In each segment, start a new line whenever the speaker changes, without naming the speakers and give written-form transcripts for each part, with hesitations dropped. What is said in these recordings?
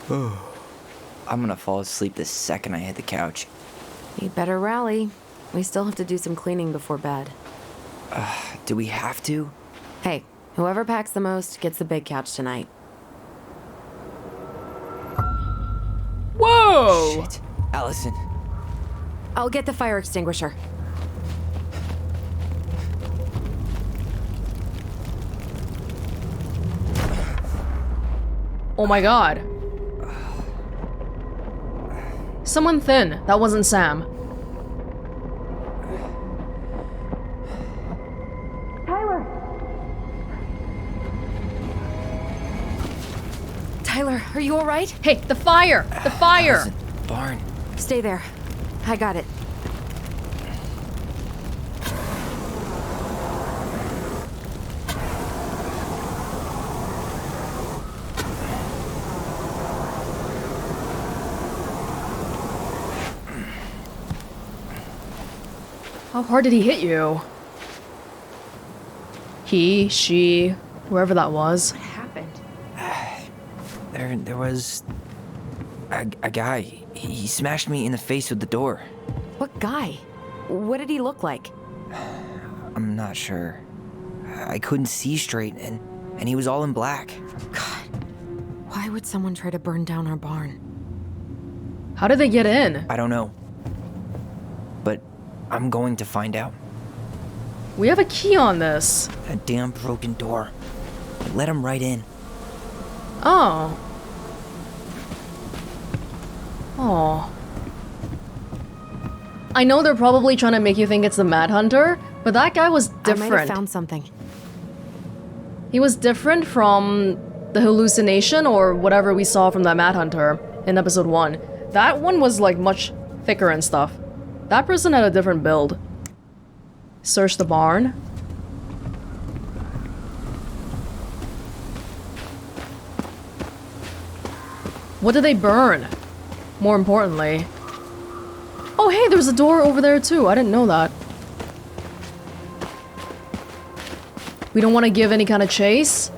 I'm gonna fall asleep the second I hit the couch.
You better rally. We still have to do some cleaning before bed.
Do we have to?
Hey, whoever packs the most gets the big couch tonight.
Whoa!
Shit. Alyson.
I'll get the fire extinguisher.
Oh my god. Someone thin. That wasn't Sam.
Tyler, are you all right?
Hey, the fire! The fire!
Alyson, barn.
Stay there. I got it.
How hard did he hit you? He, she, whoever that was.
What happened?
There was a guy. He smashed me in the face with the door.
What guy? What did he look like?
I'm not sure. I couldn't see straight, and he was all in black.
God, why would someone try to burn down our barn?
How did they get in?
I don't know. But I'm going to find out.
We have a key on this.
A damn broken door. Let him right in.
Oh. Oh. I know they're probably trying to make you think it's the Mad Hunter, but that guy was
I might
different.
have found something.
He was different from the hallucination or whatever we saw from that Mad Hunter in episode 1. That one was like much thicker and stuff. That person had a different build. Search the barn. What did they burn? More importantly. Oh hey, there's a door over there too. I didn't know that. We don't want to give any kind of chase.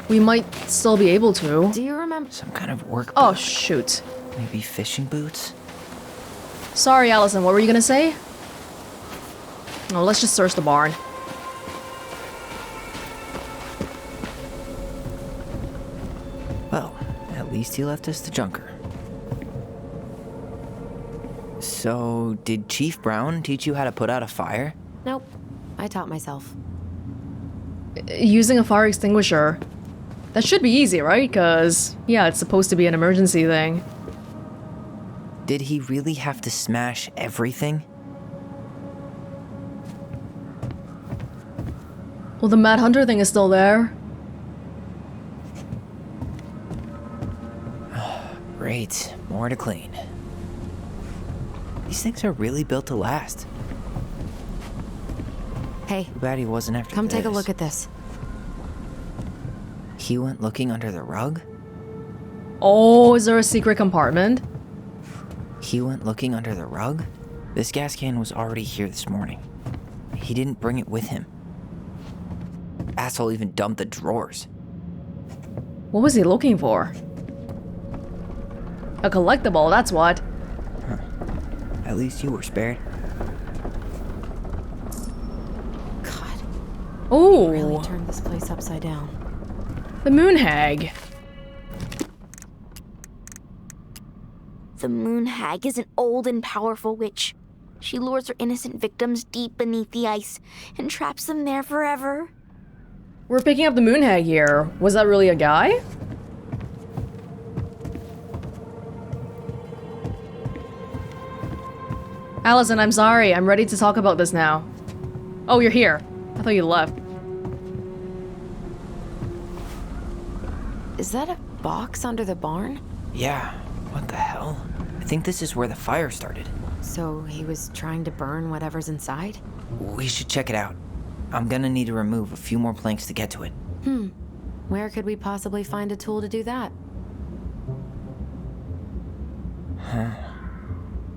We might still be able to.
Do you remember?
Some kind of work
Oh
boot.
shoot.
Maybe fishing boots?
Sorry, Alyson, what were you gonna say? Oh, let's just search the barn.
Well, at least he left us the junker. So, did Chief Brown teach you how to put out a fire?
Nope. I taught myself.
Using a fire extinguisher. That should be easy, right? Because, yeah, it's supposed to be an emergency thing.
Did he really have to smash everything?
Well, the Mad Hunter thing is still there.
Great, more to clean. These things are really built to last.
Hey,
Too bad he wasn't after
come
this.
take a look at this.
He went looking under the rug?
Oh, is there a secret compartment?
He went looking under the rug? This gas can was already here this morning. He didn't bring it with him. Asshole even dumped the drawers.
What was he looking for? A collectible, that's what.
At least you were spared.
God,
Oh,
really turned this place upside down.
the Moon Hag.
The Moon Hag is an old and powerful witch. She lures her innocent victims deep beneath the ice and traps them there forever.
We're picking up the Moon Hag here. Was that really a guy? Alyson, I'm sorry. I'm ready to talk about this now. Oh, you're here. I thought you left.
Is that a box under the barn?
Yeah, what the hell? I think this is where the fire started.
So he was trying to burn whatever's inside?
We should check it out. I'm gonna need to remove a few more planks to get to it.
Where could we possibly find a tool to do that?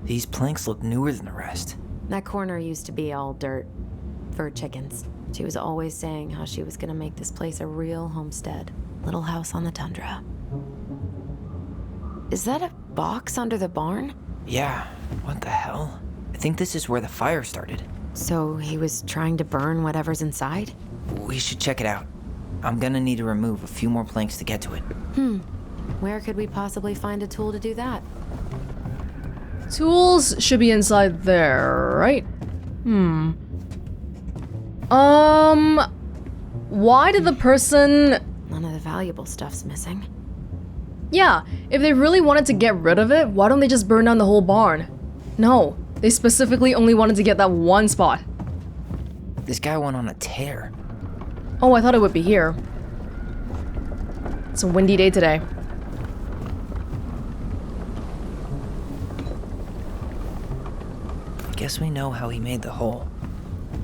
These planks look newer than the rest.
That corner used to be all dirt. fur chickens. She was always saying how she was gonna make this place a real homestead. Little house on the tundra. Is that a box under the barn?
Yeah, what the hell? I think this is where the fire started.
So he was trying to burn whatever's inside?
We should check it out. I'm gonna need to remove a few more planks to get to it.
Where could we possibly find a tool to do that?
Tools should be inside there, right? Why did the person...
None of the valuable stuff's missing.
Yeah, if they really wanted to get rid of it, why don't they just burn down the whole barn? No, they specifically only wanted to get that one spot.
This guy went on a tear.
Oh, I thought it would be here. It's a windy day today.
Guess we know how he made the hole.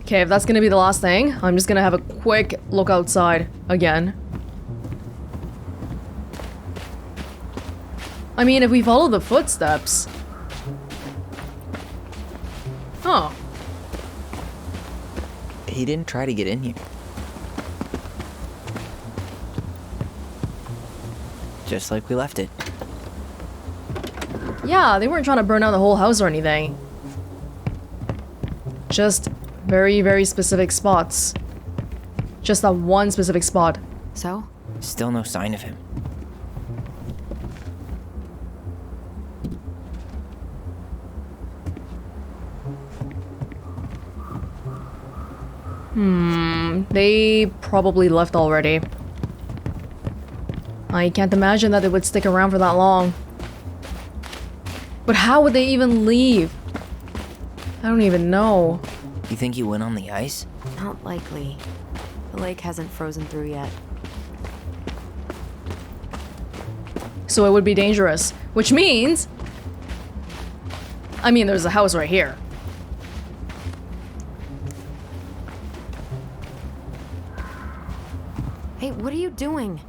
Okay, if that's gonna be the last thing, I'm just gonna have a quick look outside again. I mean, if we follow the footsteps... Oh.
He didn't try to get in here. Just like we left it.
Yeah, they weren't trying to burn down the whole house or anything. Just very, very specific spots. Just that one specific spot.
So?
Still no sign of him.
They probably left already. I can't imagine that they would stick around for that long. But how would they even leave? I don't even know.
You think he went on the ice?
Not likely. The lake hasn't frozen through yet.
So it would be dangerous. Which means... I mean, there's a house right here.
Hey, what are you doing?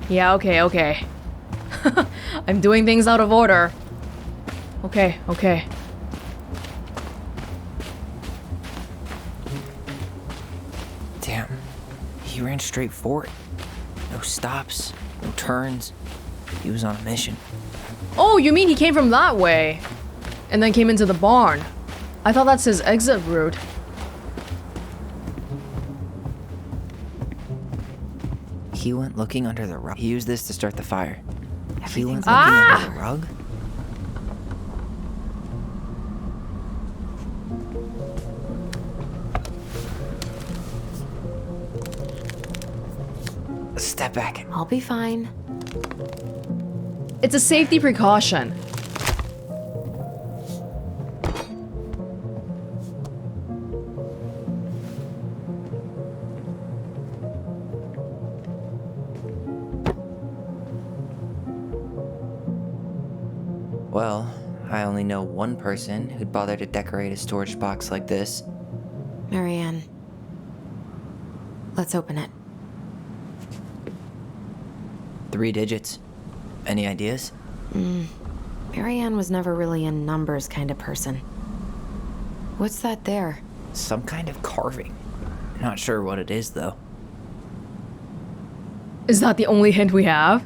Yeah, okay. I'm doing things out of order. Okay.
Damn. He ran straight for it. No stops, no turns. He was on a mission.
Oh, you mean he came from that way? And then came into the barn. I thought that's his exit route.
He went looking under the rug. He used this to start the fire. He went
Everything's
looking
Ah!
under the rug? Step back.
I'll be fine.
It's a safety precaution.
Well, I only know one person who'd bother to decorate a storage box like this.
Marianne. Let's open it.
3 digits. Any ideas?
Marianne was never really a numbers kind of person. What's that there?
Some kind of carving. Not sure what it is, though.
Is that the only hint we have?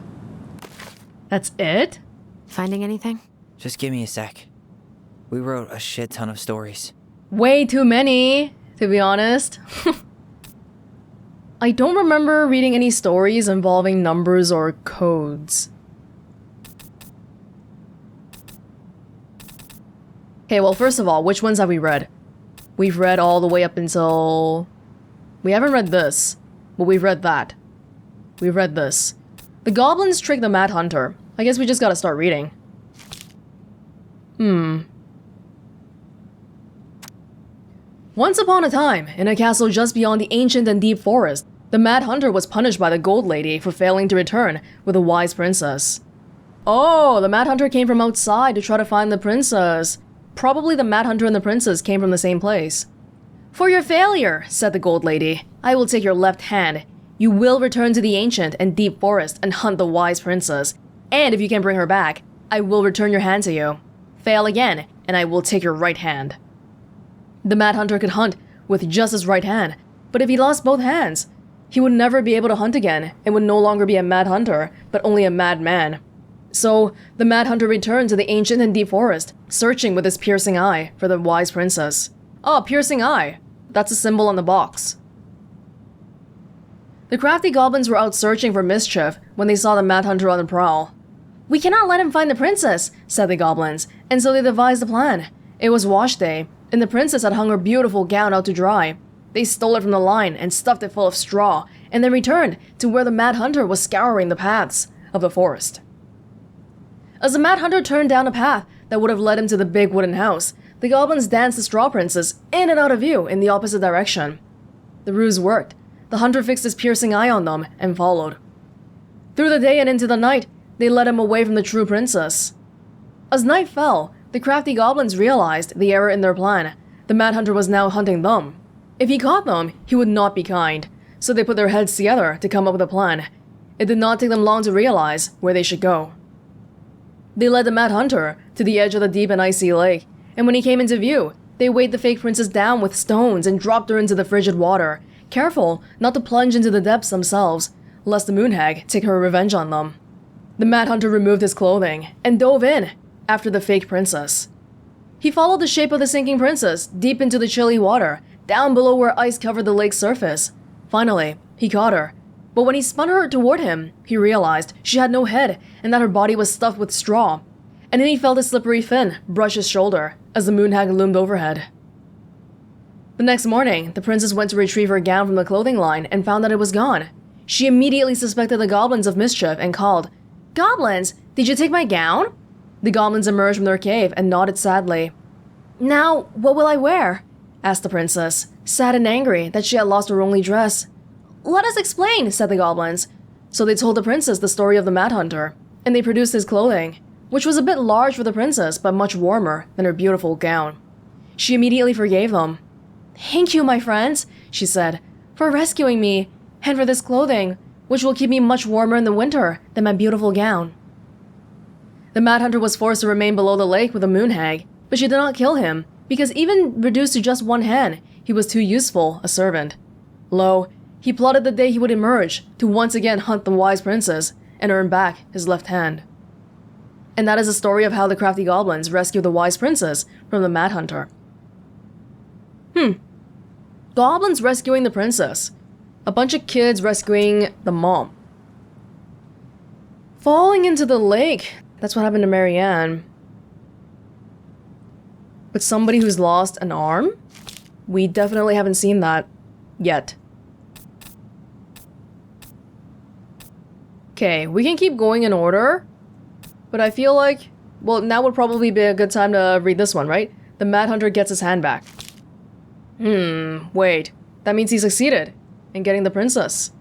That's it?
Finding anything?
Just give me a sec. We wrote a shit ton of stories.
Way too many, to be honest. I don't remember reading any stories involving numbers or codes. Okay, well, first of all, which ones have we read? We've read all the way up until... We haven't read this, but we've read that. We've read this. The Goblins trick the Mad Hunter. I guess we just gotta start reading. Once upon a time, in a castle just beyond the ancient and deep forest, the Mad Hunter was punished by the Gold Lady for failing to return with a wise princess. Oh, the Mad Hunter came from outside to try to find the princess. Probably the Mad Hunter and the princess came from the same place. For your failure, said the Gold Lady, I will take your left hand. You will return to the ancient and deep forest and hunt the wise princess. And if you can bring her back, I will return your hand to you. Fail again, and I will take your right hand. The Mad Hunter could hunt with just his right hand, but if he lost both hands, he would never be able to hunt again and would no longer be a mad hunter, but only a mad man. So, the mad hunter returned to the ancient and deep forest, searching with his piercing eye for the wise princess. Oh, piercing eye. That's a symbol on the box. The crafty goblins were out searching for mischief when they saw the mad hunter on the prowl. "We cannot let him find the princess," said the goblins, and so they devised a plan. It was wash day, and the princess had hung her beautiful gown out to dry. They stole it from the line and stuffed it full of straw, and then returned to where the mad hunter was scouring the paths of the forest. As the mad hunter turned down a path that would have led him to the big wooden house, the goblins danced the straw princess in and out of view in the opposite direction. The ruse worked. The hunter fixed his piercing eye on them and followed. Through the day and into the night, they led him away from the true princess. As night fell, the crafty goblins realized the error in their plan. The mad hunter was now hunting them. If he caught them, he would not be kind, so they put their heads together to come up with a plan. It did not take them long to realize where they should go. They led the mad hunter to the edge of the deep and icy lake, and when he came into view, they weighed the fake princess down with stones and dropped her into the frigid water, careful not to plunge into the depths themselves, lest the moon hag take her revenge on them. The mad hunter removed his clothing and dove in after the fake princess. He followed the shape of the sinking princess deep into the chilly water, down below where ice covered the lake's surface. Finally, he caught her. But when he spun her toward him, he realized she had no head and that her body was stuffed with straw. And then he felt a slippery fin brush his shoulder as the moon hag loomed overhead. The next morning, the princess went to retrieve her gown from the clothing line and found that it was gone. She immediately suspected the goblins of mischief and called, "Goblins, did you take my gown?" The goblins emerged from their cave and nodded sadly. "Now, what will I wear?" asked the princess, sad and angry that she had lost her only dress. "Let us explain," said the goblins. So they told the princess the story of the mad hunter, and they produced his clothing, which was a bit large for the princess but much warmer than her beautiful gown. She immediately forgave them. "Thank you, my friends," she said, "for rescuing me, and for this clothing, which will keep me much warmer in the winter than my beautiful gown." The mad hunter was forced to remain below the lake with the moon hag, but she did not kill him, because even reduced to just one hand, he was too useful a servant. Lo, he plotted the day he would emerge to once again hunt the wise princess and earn back his left hand. And that is the story of how the crafty goblins rescued the wise princess from the mad hunter. Goblins rescuing the princess. A bunch of kids rescuing the mom. Falling into the lake. That's what happened to Marianne. But somebody who's lost an arm? We definitely haven't seen that yet. Okay, we can keep going in order, but I feel like, well, now would probably be a good time to read this one, right? The mad hunter gets his hand back. Wait. That means he succeeded in getting the princess.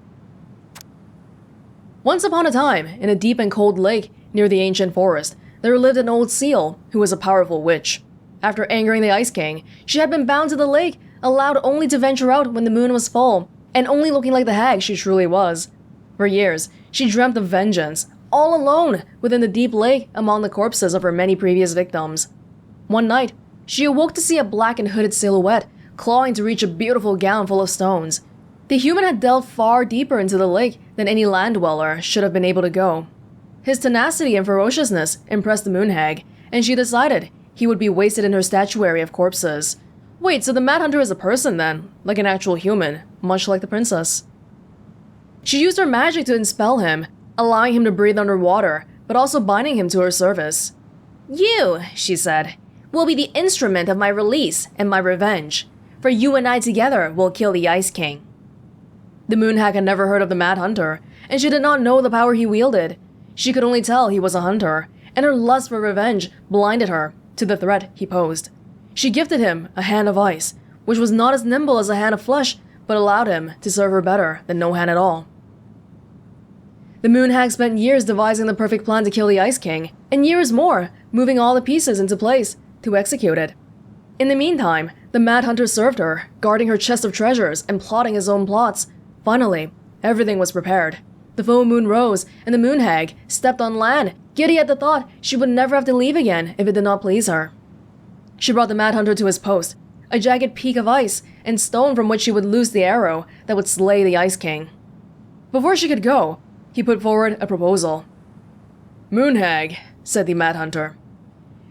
Once upon a time, in a deep and cold lake near the ancient forest, there lived an old seal who was a powerful witch. After angering the Ice King, she had been bound to the lake, allowed only to venture out when the moon was full, and only looking like the hag she truly was. For years, she dreamt of vengeance, all alone within the deep lake among the corpses of her many previous victims. One night, she awoke to see a black and hooded silhouette clawing to reach a beautiful gown full of stones. The human had delved far deeper into the lake than any land dweller should have been able to go. His tenacity and ferociousness impressed the moon hag, and she decided he would be wasted in her statuary of corpses. Wait, so the mad hunter is a person then, like an actual human, much like the princess. She used her magic to enspell him, allowing him to breathe underwater, but also binding him to her service. "You," she said, "will be the instrument of my release and my revenge. For you and I together will kill the Ice King." The moon hag had never heard of the mad hunter, and she did not know the power he wielded. She could only tell he was a hunter, and her lust for revenge blinded her to the threat he posed. She gifted him a hand of ice, which was not as nimble as a hand of flesh, but allowed him to serve her better than no hand at all. The moon hag spent years devising the perfect plan to kill the Ice King, and years more moving all the pieces into place to execute it. In the meantime, the mad hunter served her, guarding her chest of treasures and plotting his own plots. Finally, everything was prepared. The full moon rose, and the moon hag stepped on land, giddy at the thought she would never have to leave again if it did not please her. She brought the mad hunter to his post, a jagged peak of ice and stone from which she would loose the arrow that would slay the Ice King. Before she could go, he put forward a proposal. "Moon Hag," said the Mad Hunter,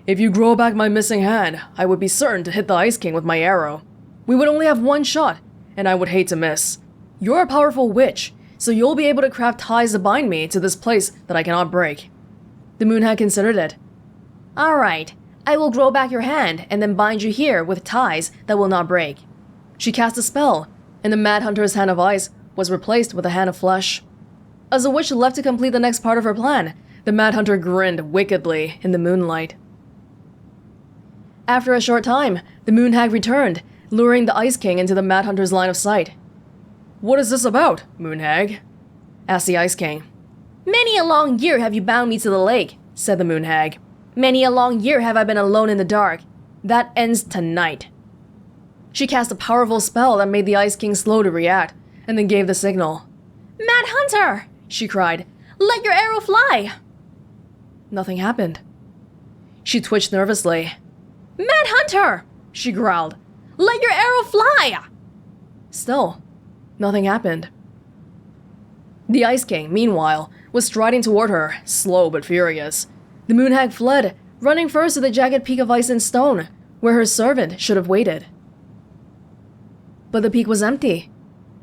"if you grow back my missing hand, I would be certain to hit the Ice King with my arrow. We would only have one shot, and I would hate to miss. You're a powerful witch, so you'll be able to craft ties to bind me to this place that I cannot break." The Moon Hag considered it. "All right, I will grow back your hand and then bind you here with ties that will not break." She cast a spell, and the Mad Hunter's hand of ice was replaced with a hand of flesh. As the witch left to complete the next part of her plan, the Mad Hunter grinned wickedly in the moonlight. After a short time, the Moon Hag returned, luring the Ice King into the Mad Hunter's line of sight. "What is this about, Moon Hag?" asked the Ice King. "Many a long year have you bound me to the lake," said the Moon Hag. "Many a long year have I been alone in the dark. That ends tonight." She cast a powerful spell that made the Ice King slow to react, and then gave the signal. "Mad Hunter!" she cried. "Let your arrow fly!" Nothing happened. She twitched nervously. "Mad Hunter!" she growled. "Let your arrow fly!" Still, nothing happened. The Ice King, meanwhile, was striding toward her, slow but furious. The Moon Hag fled, running first to the jagged peak of ice and stone, where her servant should have waited. But the peak was empty.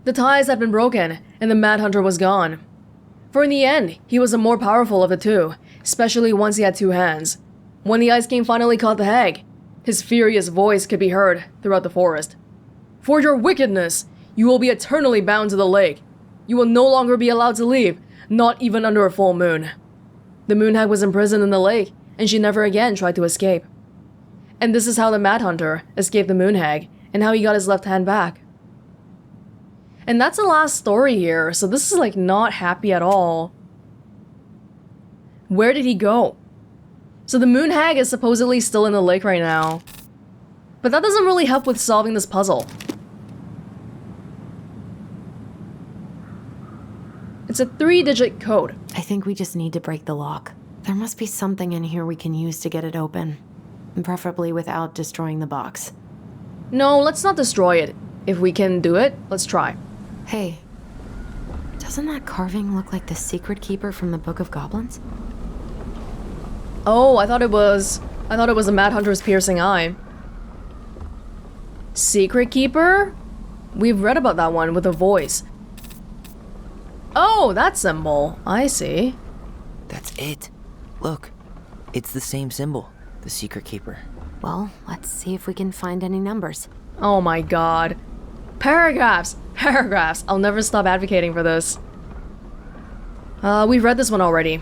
The ties had been broken, and the Mad Hunter was gone. For in the end, he was the more powerful of the two, especially once he had two hands. When the Ice King finally caught the hag, his furious voice could be heard throughout the forest. "For your wickedness, you will be eternally bound to the lake. You will no longer be allowed to leave, not even under a full moon." The Moon Hag was imprisoned in the lake, and she never again tried to escape. And this is how the Mad Hunter escaped the Moon Hag, and how he got his left hand back. And that's the last story here, so this is like not happy at all. Where did he go? So the Moon Hag is supposedly still in the lake right now. But that doesn't really help with solving this puzzle. It's a 3-digit code.
I think we just need to break the lock. There must be something in here we can use to get it open. Preferably without destroying the box.
No, let's not destroy it. If we can do it, let's try.
Hey, doesn't that carving look like the secret keeper from the Book of Goblins?
Oh, I thought it was a Mad Hunter's piercing eye. Secret Keeper? We've read about that one with a voice. Oh, that symbol. I see.
That's it. Look, it's the same symbol, the Secret Keeper.
Well, let's see if we can find any numbers.
Oh my god. Paragraphs! Paragraphs! I'll never stop advocating for this. We've read this one already.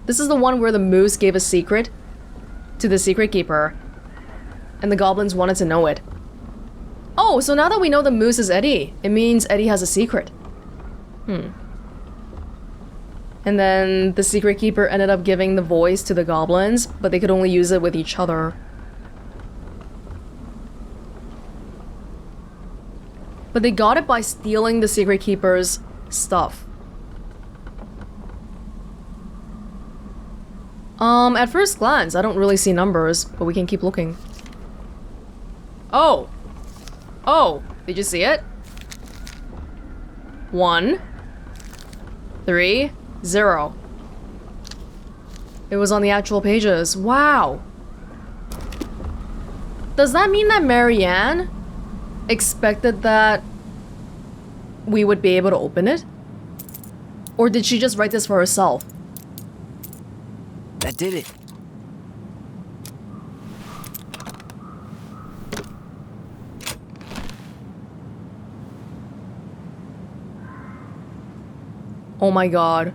This is the one where the moose gave a secret to the Secret Keeper, and the goblins wanted to know it. Oh, so now that we know the moose is Eddie, it means Eddie has a secret. And then the Secret Keeper ended up giving the voice to the goblins, but they could only use it with each other. But they got it by stealing the Secret Keeper's stuff. At first glance, I don't really see numbers, but we can keep looking. Oh! Oh! Did you see it? 1, 3, 0. It was on the actual pages. Wow! Does that mean that Marianne expected that we would be able to open it? Or did she just write this for herself?
That did it.
Oh my god.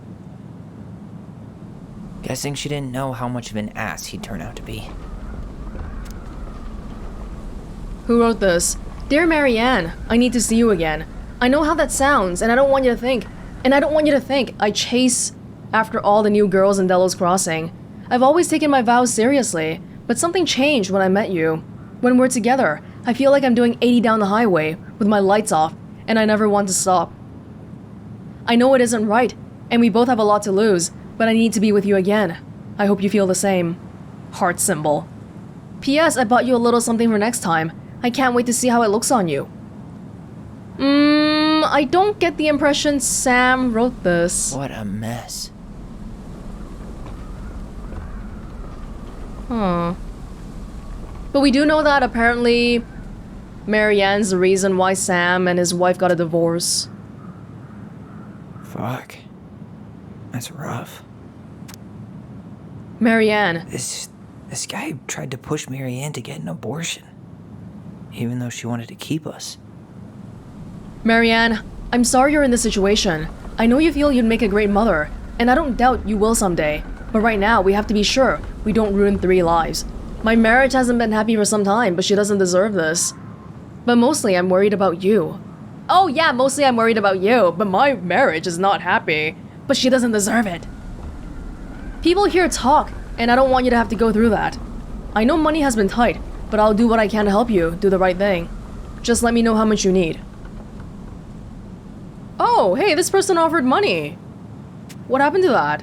Guessing she didn't know how much of an ass he'd turn out to be.
Who wrote this? Dear Marianne, I need to see you again. I know how that sounds, and I don't want you to think I chase after all the new girls in Delos Crossing. I've always taken my vows seriously, but something changed when I met you. When we're together, I feel like I'm doing 80 down the highway with my lights off, and I never want to stop. I know it isn't right, and we both have a lot to lose, but I need to be with you again. I hope you feel the same. Heart symbol. P.S. I bought you a little something for next time. I can't wait to see how it looks on you. I don't get the impression Sam wrote this.
What a mess.
Huh. But we do know that apparently Marianne's the reason why Sam and his wife got a divorce.
Fuck. That's rough.
Marianne.
This guy tried to push Marianne to get an abortion. Even though she wanted to keep us.
Marianne, I'm sorry you're in this situation. I know you feel you'd make a great mother, and I don't doubt you will someday. But right now, we have to be sure we don't ruin 3 lives. My marriage hasn't been happy for some time, but she doesn't deserve this. But mostly, I'm worried about you. Oh yeah, mostly I'm worried about you, but my marriage is not happy. But she doesn't deserve it. People here talk, and I don't want you to have to go through that. I know money has been tight, but I'll do what I can to help you do the right thing. Just let me know how much you need. Oh, hey, this person offered money. What happened to that?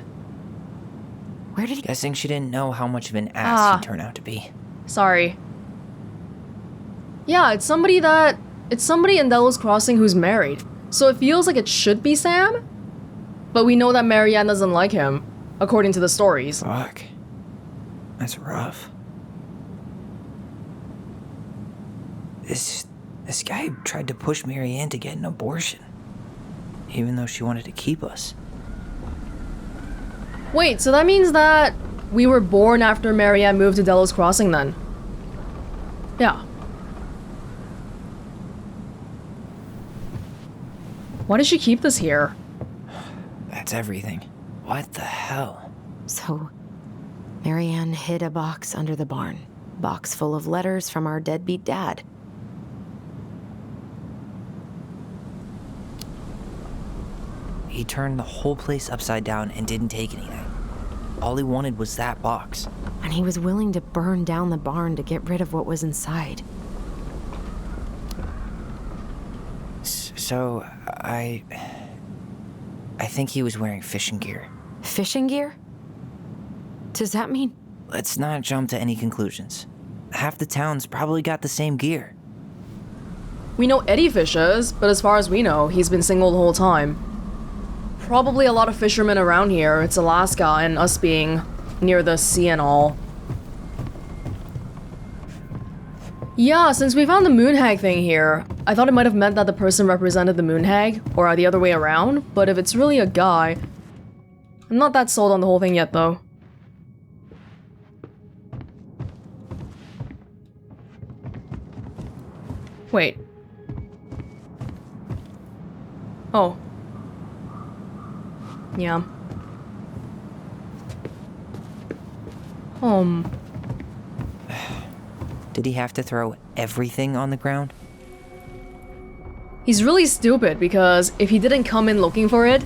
Where did he...
Guessing she didn't know how much of an ass he'd turn out to be.
Sorry. Yeah, it's somebody in Delos Crossing who's married. So it feels like it should be Sam? But we know that Marianne doesn't like him, according to the stories.
Fuck. That's rough. This guy tried to push Marianne to get an abortion. Even though she wanted to keep us.
Wait, so that means that we were born after Marianne moved to Delos Crossing then? Yeah. Why did she keep this here?
That's everything. What the hell?
So, Marianne hid a box under the barn. Box full of letters from our deadbeat dad.
He turned the whole place upside down and didn't take anything. All he wanted was that box.
And he was willing to burn down the barn to get rid of what was inside.
So, I think he was wearing fishing gear.
Fishing gear? Does that mean...
Let's not jump to any conclusions. Half the town's probably got the same gear.
We know Eddie fishes, but as far as we know, he's been single the whole time. Probably a lot of fishermen around here. It's Alaska and us being near the sea and all. Yeah, since we found the moon hag thing here, I thought it might have meant that the person represented the moon hag, or the other way around, but if it's really a guy... I'm not that sold on the whole thing yet, though. Wait. Oh. Yeah.
Did he have to throw everything on the ground?
He's really stupid because if he didn't come in looking for it,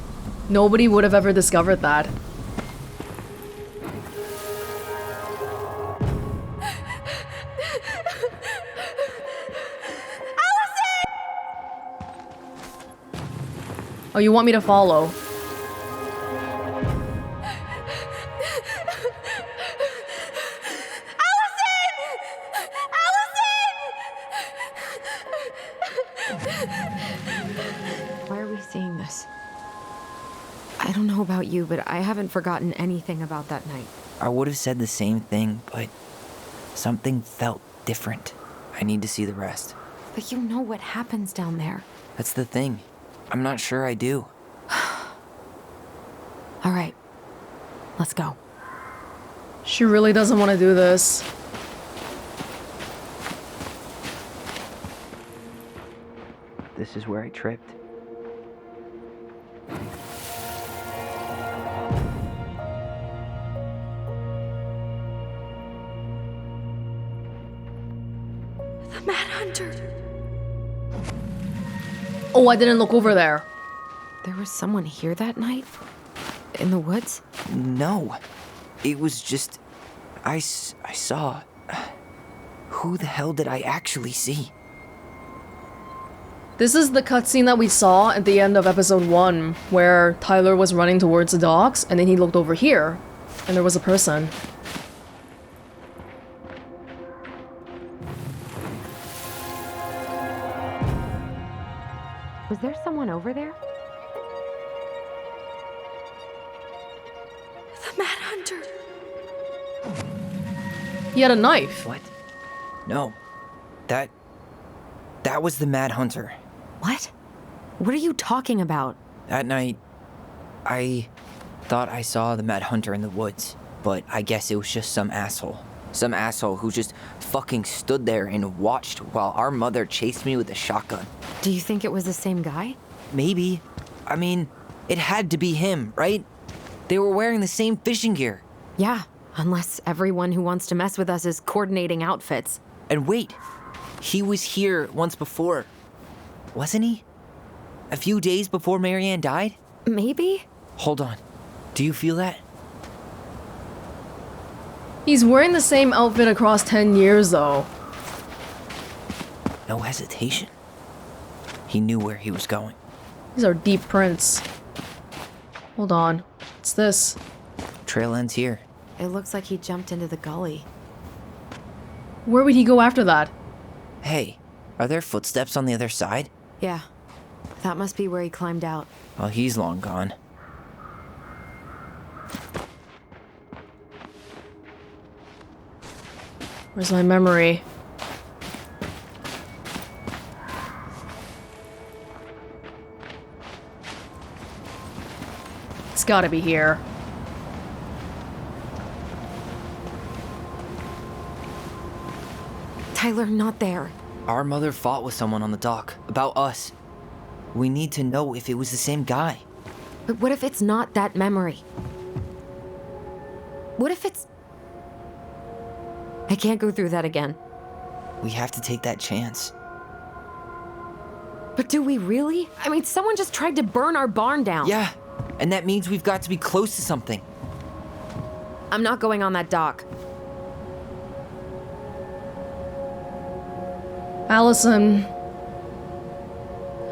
nobody would have ever discovered that. Oh, you want me to follow?
Why are we seeing this? I don't know about you, but I haven't forgotten anything about that night.
I would have said the same thing, but something felt different. I need to see the rest.
But you know what happens down there.
That's the thing. I'm not sure I do.
All right, let's go.
She really doesn't want to do this.
This is where I tripped.
The Mad Hunter.
Oh, I didn't look over there.
There was someone here that night? In the woods?
No. It was just... I saw... Who the hell did I actually see?
This is the cutscene that we saw at the end of episode 1, where Tyler was running towards the docks, and then he looked over here, and there was a person.
Was there someone over there?
The Mad Hunter.
He had a knife.
What? No. That was the Mad Hunter.
What? What are you talking about?
That night, I thought I saw the Mad Hunter in the woods, but I guess it was just some asshole. Some asshole who just fucking stood there and watched while our mother chased me with a shotgun.
Do you think it was the same guy?
Maybe. I mean, it had to be him, right? They were wearing the same fishing gear.
Yeah, unless everyone who wants to mess with us is coordinating outfits.
And wait, he was here once before, wasn't he? A few days before Marianne died?
Maybe?
Hold on. Do you feel that?
He's wearing the same outfit across 10 years, though.
No hesitation. He knew where he was going.
These are deep prints. Hold on. What's this?
Trail ends here.
It looks like he jumped into the gully.
Where would he go after that?
Hey, are there footsteps on the other side?
Yeah, that must be where he climbed out.
Well, he's long gone.
Where's my memory? It's gotta be here.
Tyler, not there.
Our mother fought with someone on the dock about us. We need to know if it was the same guy.
But what if it's not that memory? What if it's... I can't go through that again.
We have to take that chance.
But do we really? I mean, someone just tried to burn our barn down.
Yeah, and that means we've got to be close to something.
I'm not going on that dock.
Alyson.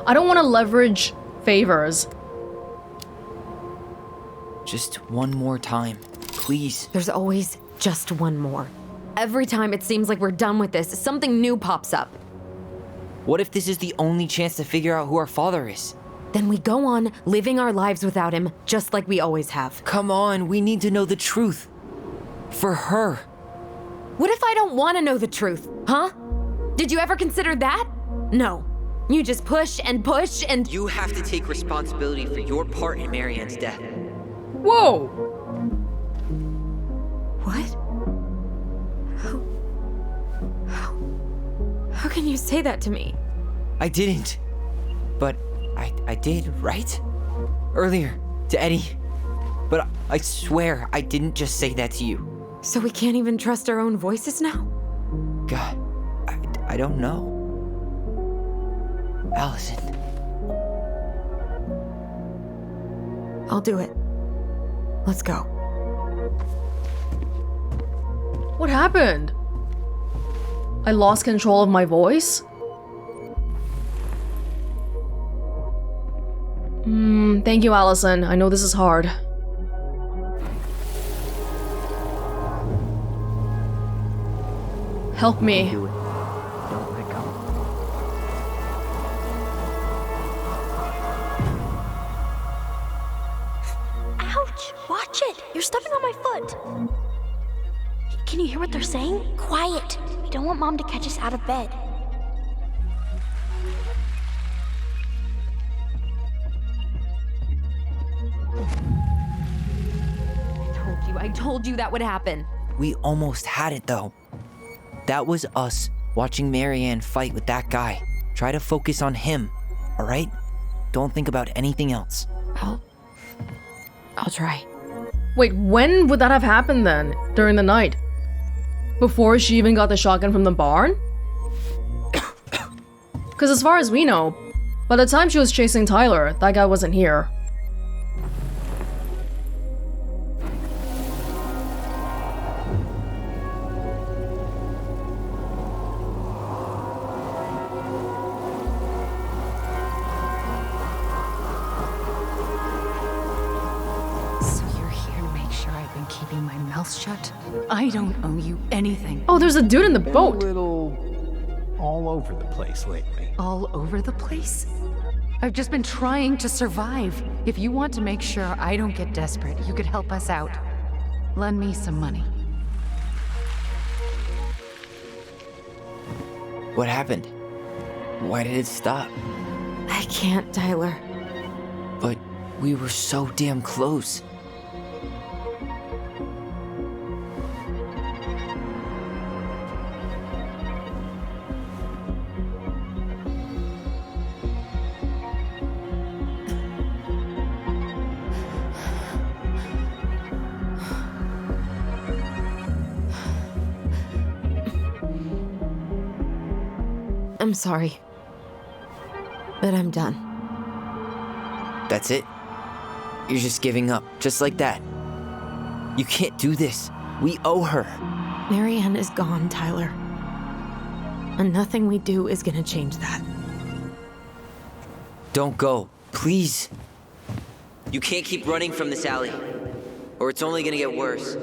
I don't want to leverage favors.
Just one more time, please.
There's always just one more. Every time it seems like we're done with this, something new pops up.
What if this is the only chance to figure out who our father is?
Then we go on living our lives without him, just like we always have.
Come on, we need to know the truth. For her.
What if I don't want to know the truth, huh? Did you ever consider that? No. You just push and push and...
You have to take responsibility for your part in Marianne's death.
Whoa!
What? How can you say that to me?
I didn't. But I did, right? Earlier, to Eddie. But I swear I didn't just say that to you.
So we can't even trust our own voices now?
God, I don't know. Alyson.
I'll do it. Let's go.
What happened? I lost control of my voice? Thank you, Alyson. I know this is hard. Help me.
Do it. Don't let go.
Ouch! Watch it! You're stepping on my foot. Can you hear what they're saying? Quiet. We don't want Mom to catch us out of bed.
I told you that would happen.
We almost had it, though. That was us watching Marianne fight with that guy. Try to focus on him, all right? Don't think about anything else.
I'll try.
Wait, when would that have happened then? During the night? Before she even got the shotgun from the barn? Because as far as we know, by the time she was chasing Tyler, that guy wasn't here.
Shut. I don't owe you anything.
Oh, there's a dude in the boat.
Been a little all over the place lately.
All over the place? I've just been trying to survive. If you want to make sure I don't get desperate, you could help us out. Lend me some money.
What happened? Why did it stop?
I can't, Tyler.
But we were so damn close.
I'm sorry. But I'm done.
That's it? You're just giving up, just like that. You can't do this. We owe her.
Marianne is gone, Tyler. And nothing we do is gonna change that.
Don't go, please. You can't keep running from this alley, or it's only gonna get worse.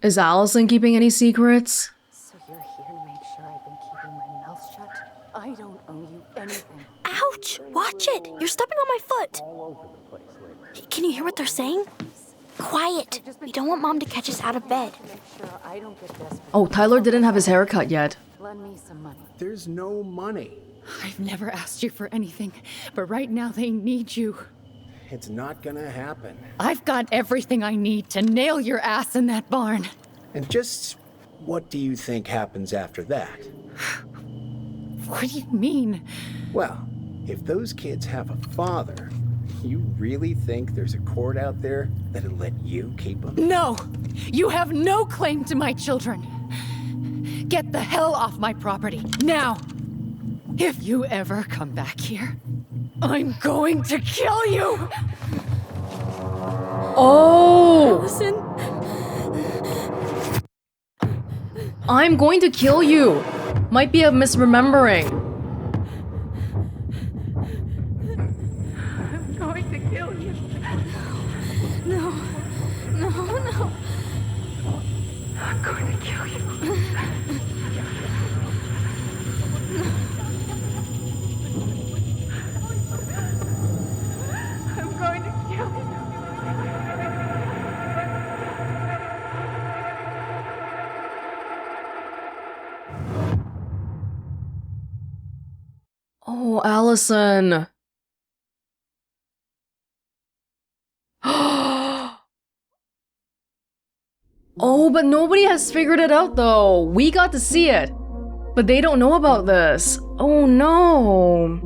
Is Alyson keeping any secrets?
So you're here to make sure I've been keeping my mouth shut? I don't owe you anything.
Ouch! Watch it! You're stepping on my foot! Can you hear what they're saying? Quiet! We don't want Mom to catch us out of bed.
Make sure I don't get desperate.
Oh, Tyler didn't have his hair cut yet.
Lend me some money.
There's no money.
I've never asked you for anything, but right now they need you.
It's not gonna happen.
I've got everything I need to nail your ass in that barn.
And just what do you think happens after that?
What do you mean?
Well, if those kids have a father, you really think there's a court out there that'll let you keep them?
No! You have no claim to my children. Get the hell off my property, now! If you ever come back here, I'm going to kill you!
Oh!
Listen.
I'm going to kill you! Might be a misremembering.
I'm going to kill you.
No.
I'm going to kill you. I'm going to kill you.
Oh, Alyson. Oh, but nobody has figured it out though. We got to see it. But they don't know about this. Oh no.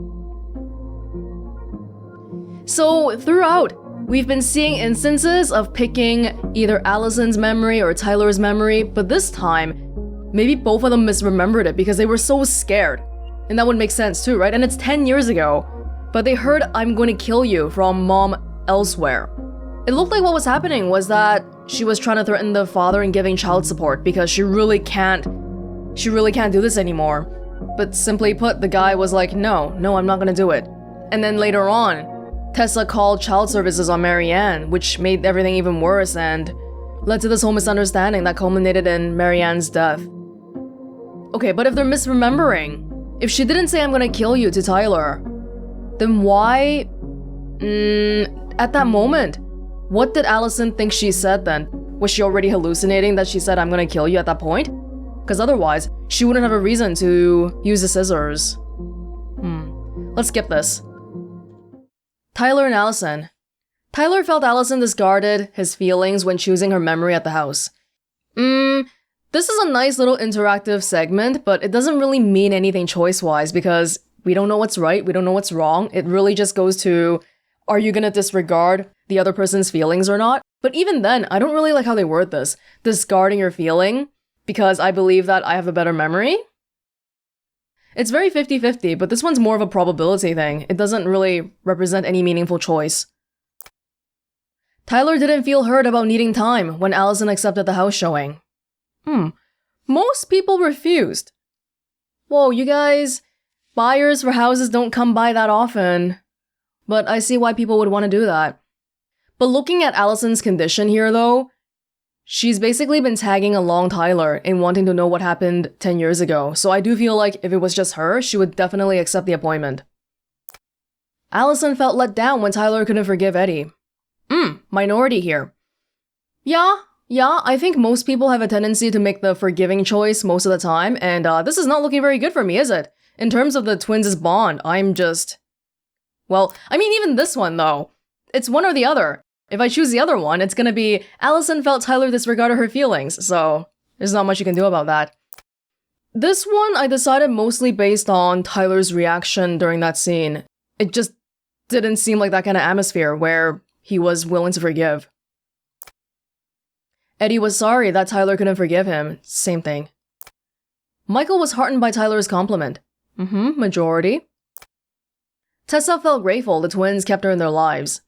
So, throughout, we've been seeing instances of picking either Alyson's memory or Tyler's memory, but this time, maybe both of them misremembered it because they were so scared. And that would make sense too, right? And it's 10 years ago. But they heard "I'm going to kill you" from Mom elsewhere. It looked like what was happening was that she was trying to threaten the father and giving child support because she really can't do this anymore. But simply put, the guy was like, no, I'm not gonna do it. And then later on, Tessa called child services on Marianne, which made everything even worse and led to this whole misunderstanding that culminated in Marianne's death. Okay, but if they're misremembering, if she didn't say "I'm gonna kill you" to Tyler, then why... at that moment, what did Alyson think she said then? Was she already hallucinating that she said "I'm gonna kill you" at that point? Because otherwise, she wouldn't have a reason to use the scissors. Let's skip this. Tyler and Alyson. Tyler felt Alyson discarded his feelings when choosing her memory at the house. This is a nice little interactive segment, but it doesn't really mean anything choice-wise because we don't know what's right, we don't know what's wrong. It really just goes to, are you gonna disregard the other person's feelings or not? But even then, I don't really like how they word this. Discarding your feeling because I believe that I have a better memory? It's very 50-50, but this one's more of a probability thing. It doesn't really represent any meaningful choice. Tyler didn't feel hurt about needing time when Alyson accepted the house showing. Most people refused. Whoa, you guys, buyers for houses don't come by that often. But I see why people would want to do that. But looking at Alyson's condition here though, she's basically been tagging along Tyler in wanting to know what happened 10 years ago, so I do feel like if it was just her, she would definitely accept the appointment. Alyson felt let down when Tyler couldn't forgive Eddie. Minority here. Yeah, I think most people have a tendency to make the forgiving choice most of the time, and this is not looking very good for me, is it? In terms of the twins' bond, I'm just... Well, I mean, even this one, though. It's one or the other. If I choose the other one, it's gonna be Alyson felt Tyler disregarded her feelings, so there's not much you can do about that. This one, I decided mostly based on Tyler's reaction during that scene. It just didn't seem like that kind of atmosphere where he was willing to forgive. Eddie was sorry that Tyler couldn't forgive him. Same thing. Michael was heartened by Tyler's compliment. Majority. Tessa felt grateful the twins kept her in their lives.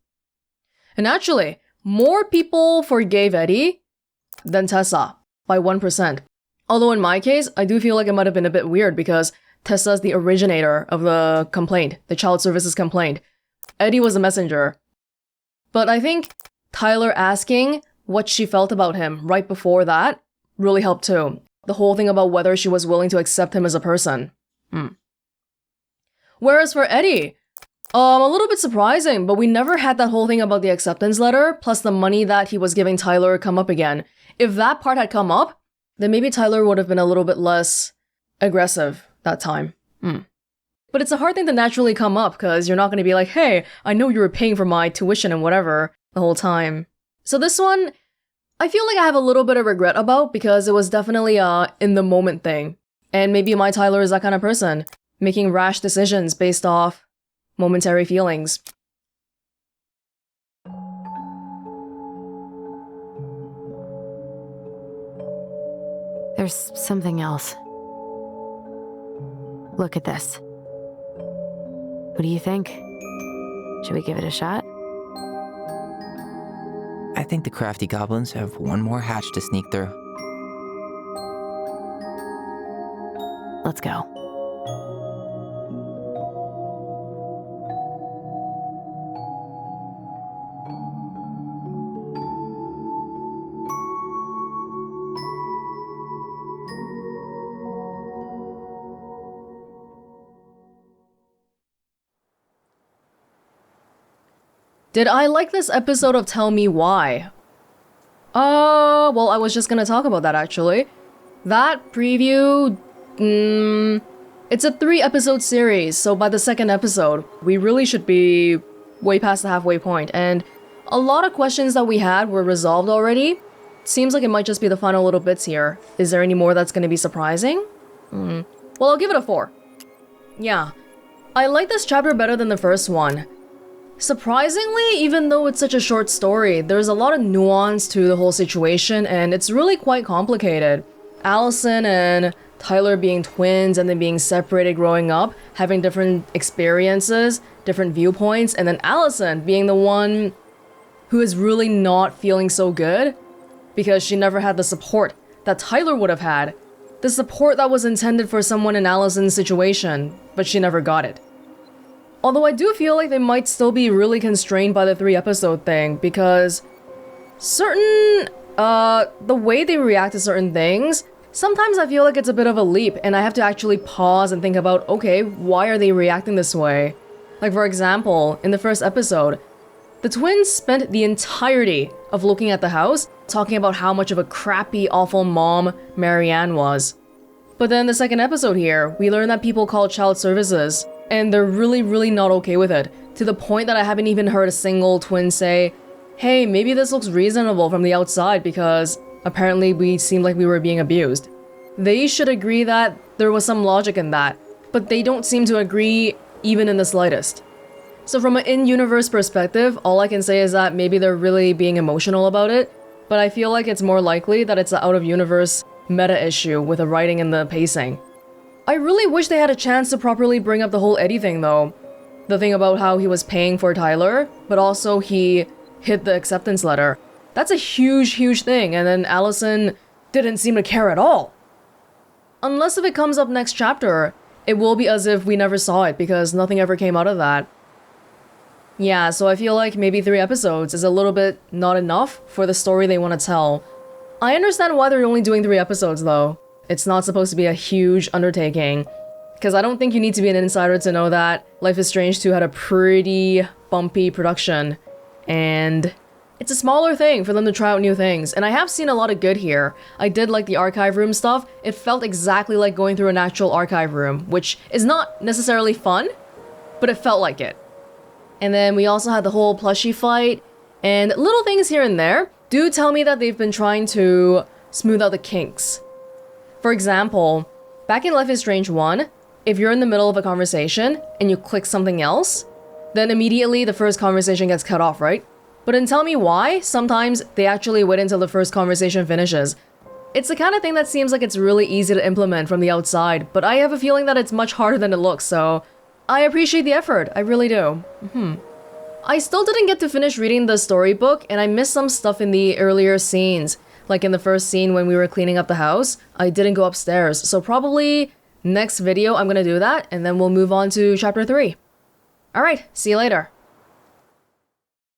And actually, more people forgave Eddie than Tessa, by 1%. Although in my case, I do feel like it might have been a bit weird because Tessa's the originator of the complaint, the child services complaint. Eddie was a messenger. But I think Tyler asking what she felt about him right before that really helped too. The whole thing about whether she was willing to accept him as a person. Whereas for Eddie, a little bit surprising, but we never had that whole thing about the acceptance letter, plus the money that he was giving Tyler come up again. If that part had come up, then maybe Tyler would have been a little bit less aggressive that time. But it's a hard thing to naturally come up, because you're not going to be like, hey, I know you were paying for my tuition and whatever the whole time. So this one, I feel like I have a little bit of regret about, because it was definitely a in-the-moment thing. And maybe my Tyler is that kind of person, making rash decisions based off momentary feelings.
There's something else. Look at this. What do you think? Should we give it a shot?
I think the crafty goblins have one more hatch to sneak through.
Let's go.
Did I like this episode of Tell Me Why? Well, I was just gonna talk about that actually. That preview, it's a 3-episode series, so by the second episode, we really should be way past the halfway point, and a lot of questions that we had were resolved already. Seems like it might just be the final little bits here. Is there any more that's gonna be surprising? Well, I'll give it a 4. Yeah. I like this chapter better than the first one. Surprisingly, even though it's such a short story, there's a lot of nuance to the whole situation, and it's really quite complicated. Alyson and Tyler being twins and then being separated growing up, having different experiences, different viewpoints, and then Alyson being the one who is really not feeling so good because she never had the support that Tyler would have had. The support that was intended for someone in Alyson's situation, but she never got it. Although I do feel like they might still be really constrained by the 3-episode thing, because certain, the way they react to certain things, sometimes I feel like it's a bit of a leap, and I have to actually pause and think about, okay, why are they reacting this way? Like, for example, in the first episode, the twins spent the entirety of looking at the house, talking about how much of a crappy, awful mom Marianne was. But then the second episode here, we learn that people call child services, and they're really not okay with it, to the point that I haven't even heard a single twin say, hey, maybe this looks reasonable from the outside because apparently we seemed like we were being abused. They should agree that there was some logic in that, but they don't seem to agree even in the slightest. So from an in-universe perspective, all I can say is that maybe they're really being emotional about it, but I feel like it's more likely that it's an out-of-universe meta issue with the writing and the pacing. I really wish they had a chance to properly bring up the whole Eddie thing though. The thing about how he was paying for Tyler, but also he hid the acceptance letter. That's a huge thing, and then Alyson didn't seem to care at all. Unless if it comes up next chapter, it will be as if we never saw it because nothing ever came out of that. Yeah, so I feel like maybe 3 episodes is a little bit not enough for the story they want to tell. I understand why they're only doing 3 episodes though. It's not supposed to be a huge undertaking. Because I don't think you need to be an insider to know that Life is Strange 2 had a pretty bumpy production. And it's a smaller thing for them to try out new things. And I have seen a lot of good here. I did like the archive room stuff. It felt exactly like going through an actual archive room, which is not necessarily fun, but it felt like it. And then we also had the whole plushie fight. And little things here and there do tell me that they've been trying to smooth out the kinks. For example, back in Life is Strange 1, if you're in the middle of a conversation and you click something else, then immediately the first conversation gets cut off, right? But in Tell Me Why, sometimes they actually wait until the first conversation finishes. It's the kind of thing that seems like it's really easy to implement from the outside, but I have a feeling that it's much harder than it looks, so I appreciate the effort, I really do. I still didn't get to finish reading the storybook, and I missed some stuff in the earlier scenes. Like in the first scene when we were cleaning up the house, I didn't go upstairs, so probably next video I'm gonna do that, and then we'll move on to chapter 3. Alright, see you later.